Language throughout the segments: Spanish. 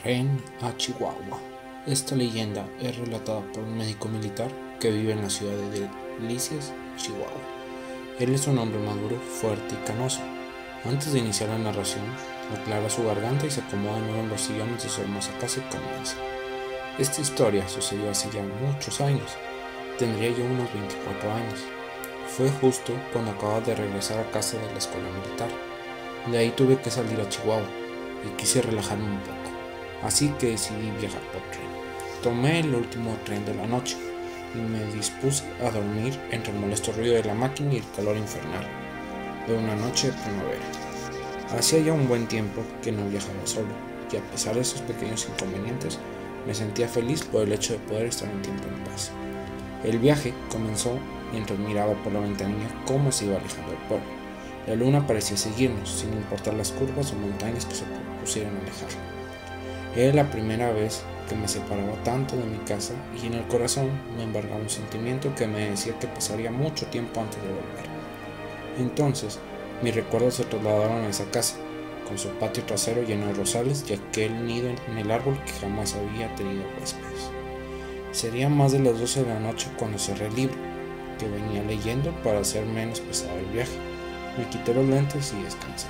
Tren a Chihuahua. Esta leyenda es relatada por un médico militar que vive en la ciudad de Delicias, Chihuahua. Él es un hombre maduro, fuerte y canoso. Antes de iniciar la narración, aclara su garganta y se acomoda de nuevo en los sillones de su hermosa casa y comienza. Esta historia sucedió hace ya muchos años. Tendría yo unos 24 años. Fue justo cuando acababa de regresar a casa de la escuela militar. De ahí tuve que salir a Chihuahua y quise relajarme un poco. Así que decidí viajar por tren. Tomé el último tren de la noche y me dispuse a dormir entre el molesto ruido de la máquina y el calor infernal de una noche de primavera. Hacía ya un buen tiempo que no viajaba solo, y a pesar de esos pequeños inconvenientes, me sentía feliz por el hecho de poder estar un tiempo en paz. El viaje comenzó mientras miraba por la ventanilla cómo se iba alejando el pueblo. La luna parecía seguirnos, sin importar las curvas o montañas que se propusieran alejar. Era la primera vez que me separaba tanto de mi casa y en el corazón me embargaba un sentimiento que me decía que pasaría mucho tiempo antes de volver. Entonces, mis recuerdos se trasladaron a esa casa, con su patio trasero lleno de rosales y aquel nido en el árbol que jamás había tenido huéspedes. Serían más de las 12 de la noche cuando cerré el libro, que venía leyendo para hacer menos pesado el viaje. Me quité los lentes y descansé,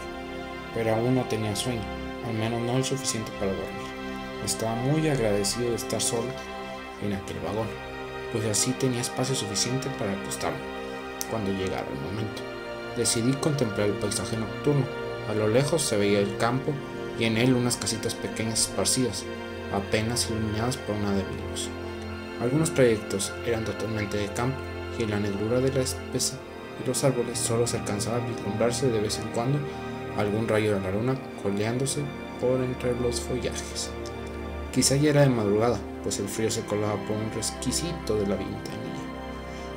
pero aún no tenía sueño, al menos no el suficiente para dormir. Estaba muy agradecido de estar solo en aquel vagón, pues así tenía espacio suficiente para acostarme cuando llegara el momento. Decidí contemplar el paisaje nocturno. A lo lejos se veía el campo y en él unas casitas pequeñas esparcidas, apenas iluminadas por una débil luz. Algunos trayectos eran totalmente de campo y en la negrura de la espesa y los árboles solo se alcanzaba a vislumbrarse de vez en cuando algún rayo de la luna coleándose por entre los follajes. Quizá ya era de madrugada, pues el frío se colaba por un resquicito de la ventanilla.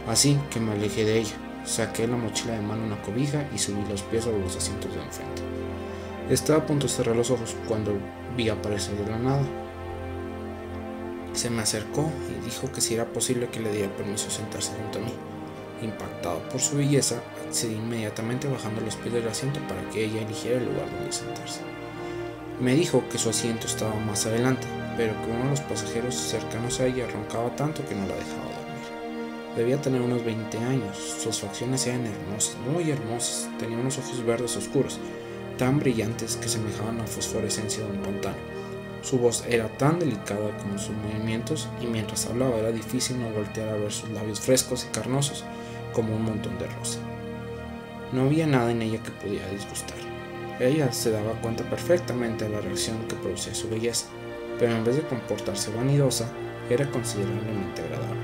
Así que me alejé de ella, saqué la mochila de mano una cobija y subí los pies sobre los asientos de enfrente. Estaba a punto de cerrar los ojos cuando vi aparecer de la nada. Se me acercó y dijo que si era posible que le diera permiso de sentarse junto a mí. Impactado por su belleza, accedí inmediatamente bajando los pies del asiento para que ella eligiera el lugar donde sentarse. Me dijo que su asiento estaba más adelante, pero que uno de los pasajeros cercanos a ella roncaba tanto que no la dejaba dormir. Debía tener unos 20 años, sus facciones eran hermosas, muy hermosas, tenía unos ojos verdes oscuros, tan brillantes que semejaban a la fosforescencia de un pantano. Su voz era tan delicada como sus movimientos y mientras hablaba era difícil no voltear a ver sus labios frescos y carnosos como un montón de rosa. No había nada en ella que pudiera disgustar. Ella se daba cuenta perfectamente de la reacción que producía su belleza, pero en vez de comportarse vanidosa, era considerablemente agradable.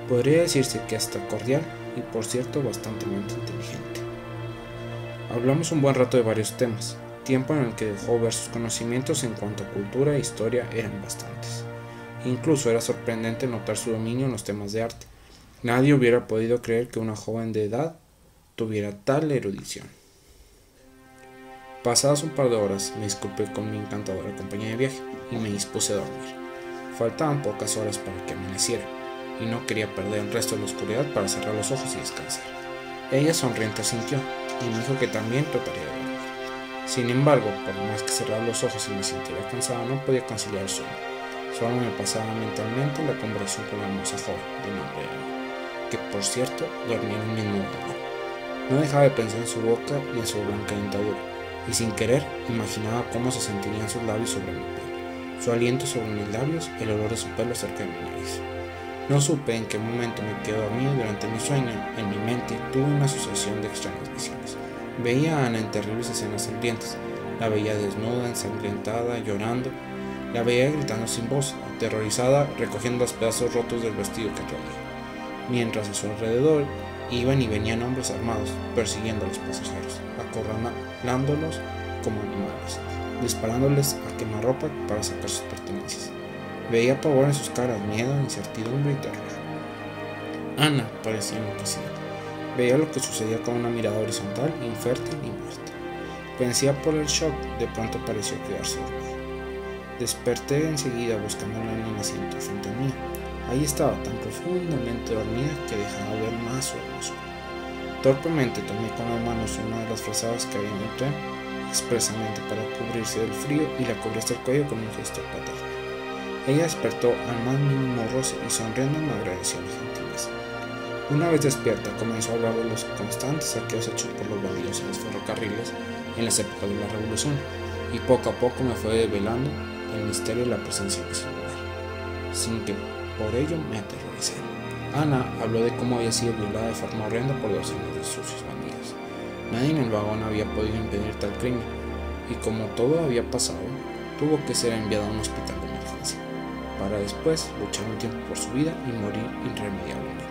Podría decirse que hasta cordial y, por cierto, bastante inteligente. Hablamos un buen rato de varios temas, tiempo en el que dejó ver sus conocimientos en cuanto a cultura e historia eran bastantes. Incluso era sorprendente notar su dominio en los temas de arte. Nadie hubiera podido creer que una joven de edad tuviera tal erudición. Pasadas un par de horas, me disculpé con mi encantadora compañía de viaje y me dispuse a dormir. Faltaban pocas horas para que amaneciera, y no quería perder el resto de la oscuridad para cerrar los ojos y descansar. Ella sonriente asintió, y me dijo que también trataría de dormir. Sin embargo, por más que cerrara los ojos y me sintiera cansado, no podía conciliar el sueño. Solo me pasaba mentalmente la conversación con la hermosa joven de nombre Ana, que por cierto dormía en el mismo vagón. No dejaba de pensar en su boca y en su blanca dentadura, y sin querer imaginaba cómo se sentirían sus labios sobre mi piel, su aliento sobre mis labios, el olor de su pelo cerca de mi nariz. No supe en qué momento me quedé dormido y durante mi sueño, en mi mente, tuve una sucesión de extrañas visiones. Veía a Ana en terribles escenas sangrientas, la veía desnuda, ensangrentada, llorando, la veía gritando sin voz, aterrorizada, recogiendo los pedazos rotos del vestido que traía, mientras a su alrededor iban y venían hombres armados, persiguiendo a los pasajeros, acorralándolos como animales, disparándoles a quemarropa para sacar sus pertenencias. Veía pavor en sus caras, miedo, incertidumbre y terror. Ana parecía enloquecida. Veía lo que sucedía con una mirada horizontal, infértil y muerta. Pensé por el shock, de pronto pareció quedarse dormida. Desperté enseguida buscándola en el asiento frente a mí. Ahí estaba tan profundamente dormida que dejaba ver más su hermosura. Torpemente tomé con las manos una de las frazadas que había en el tren expresamente para cubrirse del frío y la cubrió hasta el cuello con un gesto paterno. Ella despertó al más mínimo roce y sonriendo me agradeció mi gentileza. Una vez despierta, comenzó a hablar de los constantes saqueos hechos por los bandidos en los ferrocarriles en las épocas de la Revolución, y poco a poco me fue develando el misterio de la presencia de ese lugar, sin que por ello me aterroricé. Ana habló de cómo había sido violada de forma horrenda por docenas de sucios bandidos. Nadie en el vagón había podido impedir tal crimen, y como todo había pasado, tuvo que ser enviada a un hospital de emergencia, para después luchar un tiempo por su vida y morir irremediablemente.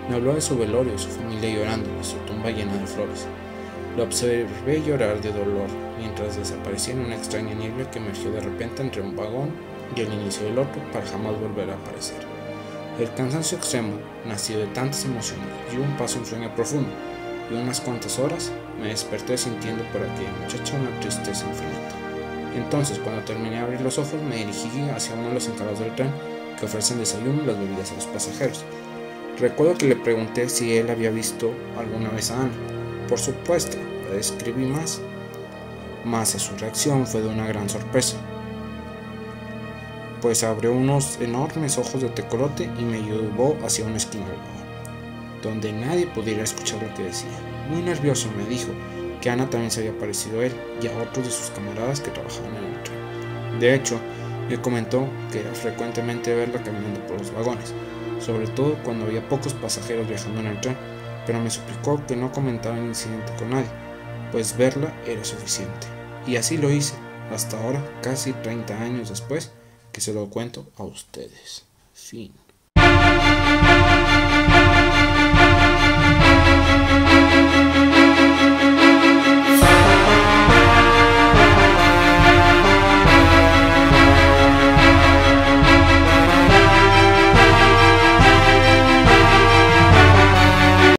Me habló de su velorio, de su familia llorando, de su tumba llena de flores. Lo observé llorar de dolor mientras desaparecía en una extraña niebla que emergió de repente entre un vagón y el inicio del otro para jamás volver a aparecer. El cansancio extremo, nacido de tantas emociones, dio un paso a un sueño profundo, y unas cuantas horas me desperté sintiendo por aquella muchacha una tristeza infinita. Entonces, cuando terminé de abrir los ojos, me dirigí hacia uno de los encargados del tren que ofrecen desayuno y las bebidas a los pasajeros. Recuerdo que le pregunté si él había visto alguna vez a Ana. Por supuesto, la describí más a su reacción fue de una gran sorpresa, pues abrió unos enormes ojos de tecolote y me llevó hacia una esquina del vagón, donde nadie pudiera escuchar lo que decía. Muy nervioso me dijo que Ana también se había parecido a él y a otros de sus camaradas que trabajaban en el tren. De hecho, me comentó que era frecuentemente verla caminando por los vagones, sobre todo cuando había pocos pasajeros viajando en el tren, pero me suplicó que no comentara el incidente con nadie, pues verla era suficiente. Y así lo hice, hasta ahora, casi 30 años después, que se lo cuento a ustedes. Fin.